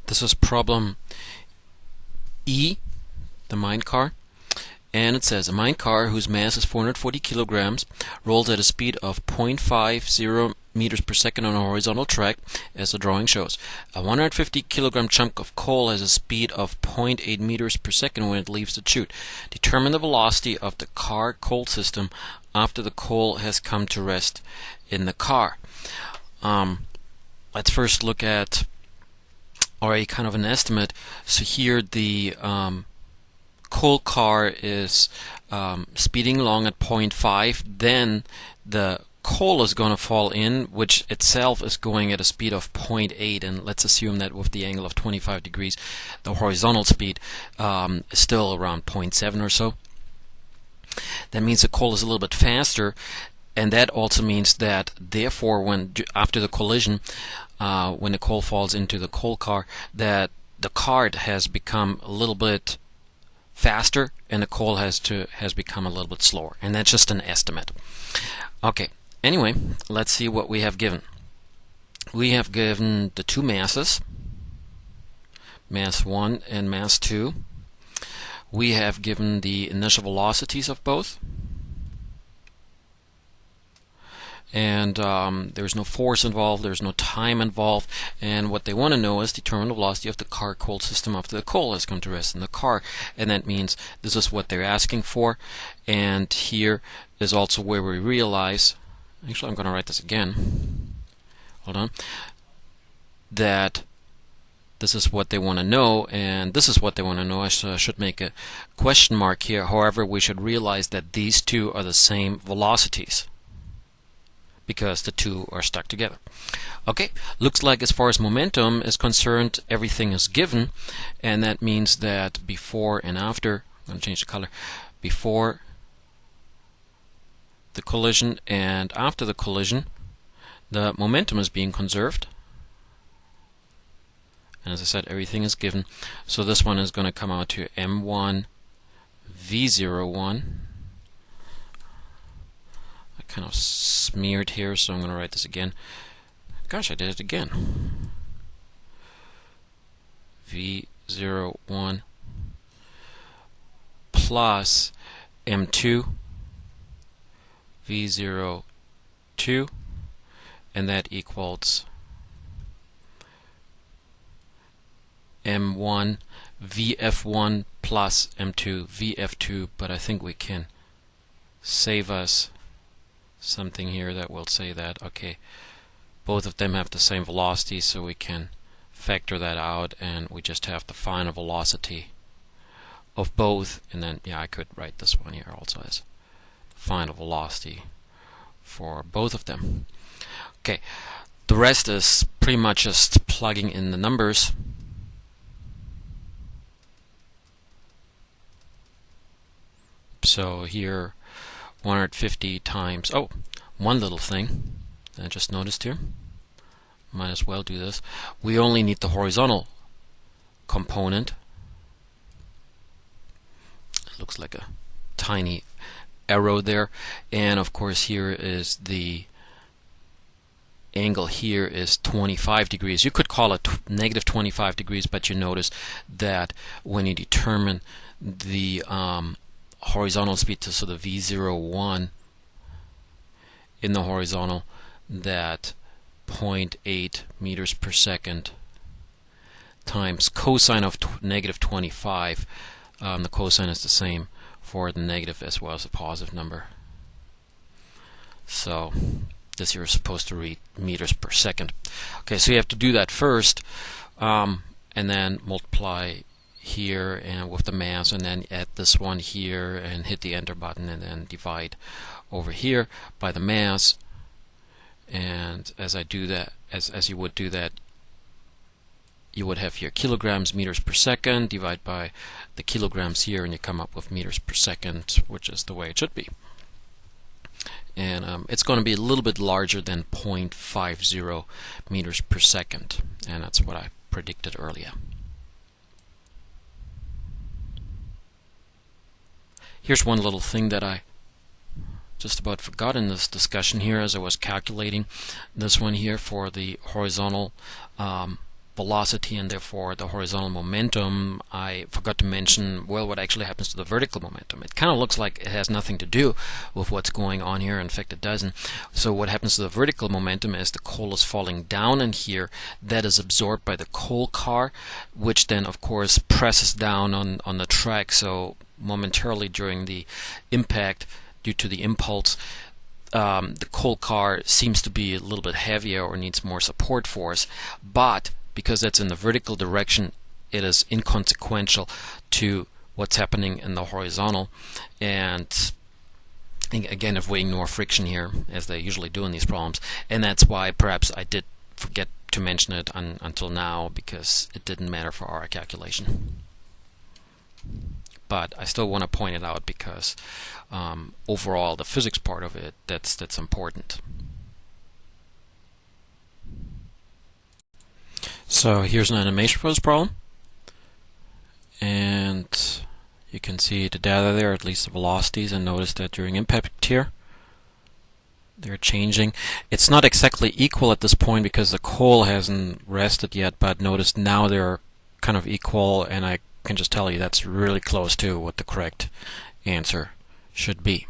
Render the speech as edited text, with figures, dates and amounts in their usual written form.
This is problem E, the mine car, and it says a mine car whose mass is 440 kilograms rolls at a speed of 0.50 meters per second on a horizontal track, as the drawing shows. A 150 kilogram chunk of coal has a speed of 0.8 meters per second when it leaves the chute. Determine the velocity of the car coal system after the coal has come to rest in the car. Let's first look at a kind of an estimate. So here the coal car is speeding along at 0.5, then the coal is going to fall in, which itself is going at a speed of 0.8, and let's assume that with the angle of 25 degrees the horizontal speed is still around 0.7 or so. That means the coal is a little bit faster, and that also means that therefore after the collision, when the coal falls into the coal car, that the cart has become a little bit faster and the coal has become a little bit slower, and that's just an estimate. Okay, anyway, let's see what we have given. We have given the two masses, mass 1 and mass 2. We have given the initial velocities of both, and there's no force involved, there's no time involved, and what they want to know is determine the velocity of the car coal system after the coal has come to rest in the car, and that means this is what they're asking for. And here is also where we realize, actually I'm going to write this again, hold on, that this is what they want to know, and this is what they want to know. I should make a question mark here. However, we should realize that these two are the same velocities, because the two are stuck together. Okay, looks like as far as momentum is concerned, everything is given, and that means that before and after, I'm going to change the color, before the collision and after the collision, the momentum is being conserved. And as I said, everything is given. So this one is going to come out to m1 v01. Kind of smeared here, so I'm going to write this again. Gosh, I did it again. V01 plus M2 V02, and that equals M1 VF1 plus M2 VF2, but I think we can save us something here that will say that, okay, both of them have the same velocity, so we can factor that out, and we just have the final velocity of both. And then, yeah, I could write this one here also as final velocity for both of them. Okay, the rest is pretty much just plugging in the numbers. So here 150 times, oh, one little thing that I just noticed here, might as well do this. We only need the horizontal component. It looks like a tiny arrow there, and of course here is the angle here is 25 degrees. You could call it negative 25 degrees, but you notice that when you determine the horizontal speed to the V01 in the horizontal, that 0.8 meters per second times cosine of negative 25, the cosine is the same for the negative as well as the positive number. So this here is supposed to read meters per second. Okay, so you have to do that first, and then multiply here and with the mass, and then add this one here and hit the enter button, and then divide over here by the mass. And as I do that, as you would do that, you would have here kilograms meters per second, divide by the kilograms here, and you come up with meters per second, which is the way it should be. And it's going to be a little bit larger than 0.50 meters per second, and that's what I predicted earlier. Here's one little thing that I just about forgot in this discussion here as I was calculating this one here for the horizontal velocity and therefore the horizontal momentum, I forgot to mention, well, what actually happens to the vertical momentum. It kind of looks like it has nothing to do with what's going on here. In fact, it doesn't. So what happens to the vertical momentum is the coal is falling down in here. That is absorbed by the coal car, which then, of course, presses down on the track. So momentarily during the impact, due to the impulse, the coal car seems to be a little bit heavier or needs more support force, but because that's in the vertical direction, it is inconsequential to what's happening in the horizontal. And again, avoiding more friction here, as they usually do in these problems, and that's why perhaps I did forget to mention it until now, because it didn't matter for our calculation. But I still want to point it out because overall, the physics part of it, that's important. So here's an animation for this problem, and you can see the data there, at least the velocities, and notice that during impact here, they're changing. It's not exactly equal at this point because the coal hasn't rested yet, but notice now they're kind of equal, and I can just tell you that's really close to what the correct answer should be.